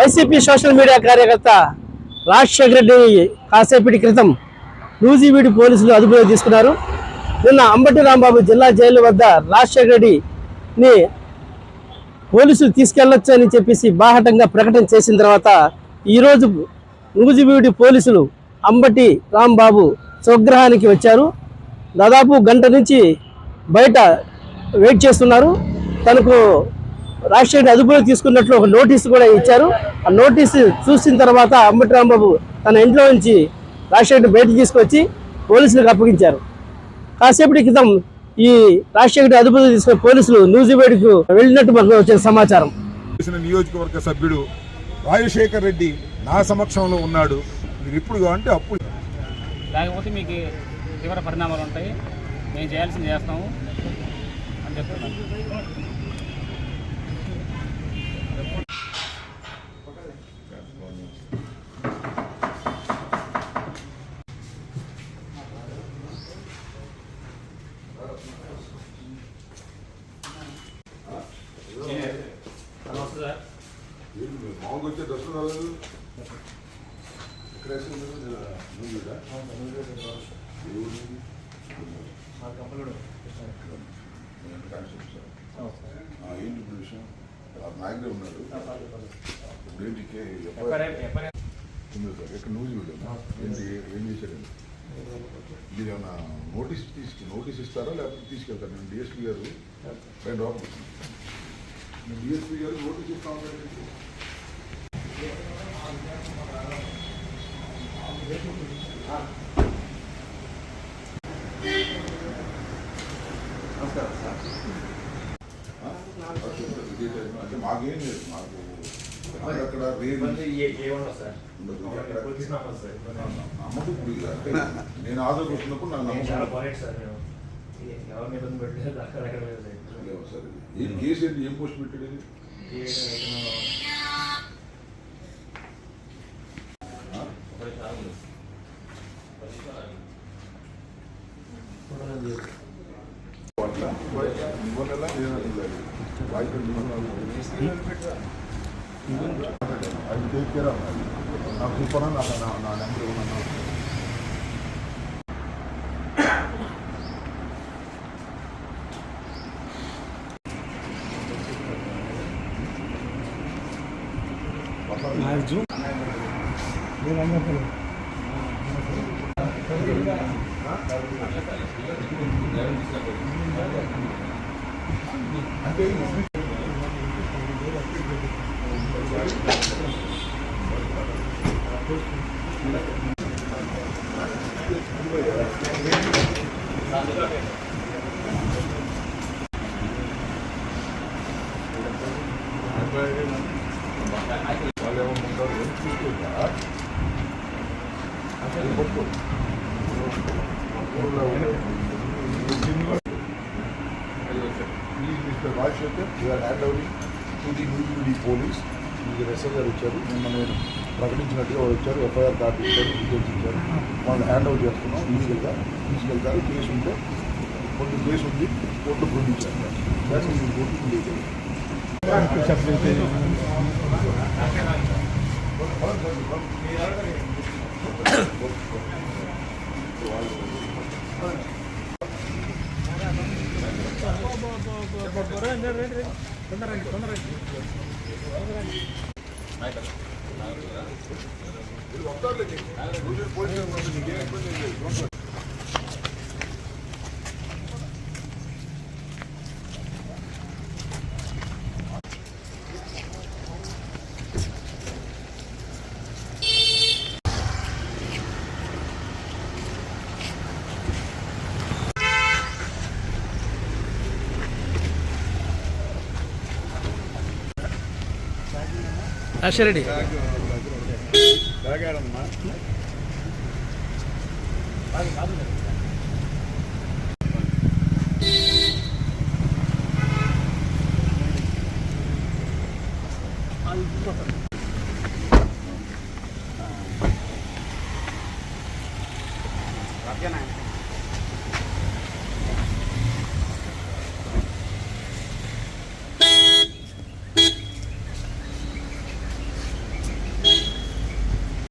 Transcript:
YCP social media కార్యకర్త రాజశేఖర రెడ్డి కాసేపటి క్రితం నూజివీడు పోలీసులు అదుపులో తీసుకున్నారు. నిన్న అంబటి రాంబాబు జిల్లా జైలు వద్ద రాజశేఖర రెడ్డిని పోలీసులు తీసుకెళ్లొచ్చు అని చెప్పేసి బాహటంగా ప్రకటన చేసిన తర్వాత ఈరోజు నూజివీడు పోలీసులు అంబటి రాంబాబు స్వగృహానికి వచ్చారు. దాదాపు గంట నుంచి బయట వెయిట్ చేస్తున్నారు. తనకు రాజశేఖర్ అదుపులో తీసుకున్నట్లు ఒక నోటీసు కూడా ఇచ్చారు. ఆ నోటీసు చూసిన తర్వాత అంబటి రాంబాబు తన ఇంట్లో నుంచి రాజశేఖర్ బయటకు తీసుకొచ్చి పోలీసులకు అప్పగించారు. కాసేపటి క్రితం ఈ రాజశేఖర్ అదుపులో తీసుకున్న పోలీసులు నూజివీడుకు వెళ్ళినట్టు మనకు వచ్చిన సమాచారం. నియోజకవర్గ సభ్యుడు రాజశేఖర్ రెడ్డి నా సమక్షంలో ఉన్నాడు. మీరు ఇప్పుడు అంటే అప్పుడు లేకపోతే మీకు తీవ్ర పరిణామాలు ఉంటాయి, మేము చేయాల్సింది చేస్తాము అని చెప్తున్నాను. మామూలుగా వచ్చే దర్శనం రాలేదు. ఏంటి విషయం? నాయకుడే ఉన్నాడు. ఎక్కడ న్యూస్ వీడియో ఏం చేశాడండి? మీరు ఏమన్నా నోటీస్ ఇస్తారా లేకపోతే తీసుకెళ్తారు? నేను డిఎస్పీ గారు రెండు లోపల డిఎస్పీ గారు నోటీస్ ఇస్తా ఉంటారు. అంటే మాకేం లేదు, మాకు అక్కడ నమ్మకం అంటే నేను ఆధార్ వచ్చినప్పుడు నాకు నమ్మకం. సరే ఏం కేసు ఏంటి? ఏం పోస్ట్ పెట్టాడు? అది టేక్ కేర్ అవ్వాలి. నాకు చెప్పనా? నా నెంబర్ ఏమన్నా అంటే వాళ్ళు ఏమనుకుంటారు? చూసుకుంటా Please, Mr. Rajshekar, you are hand over to the Newsview police. మీకు ఎస్ఐ గారు వచ్చారు, నిన్న నేను ప్రకటించినట్టుగా వాళ్ళు వచ్చారు, ఎఫ్ఐఆర్ కాపీ ఇచ్చారు, డీటెయిల్స్ ఇచ్చారు. వాళ్ళు హ్యాండ్ ఓవర్ చేస్తున్నాం. తీసుకెళ్తారు. కేసు ఉంటే కొన్ని కేసు ఉంది, కోర్టు ప్రొడ్యూస్ దాన్ని మీరు కోర్టు డీటెయిల్ రాజశేఖర రెడ్డి తాగాడమ్మా.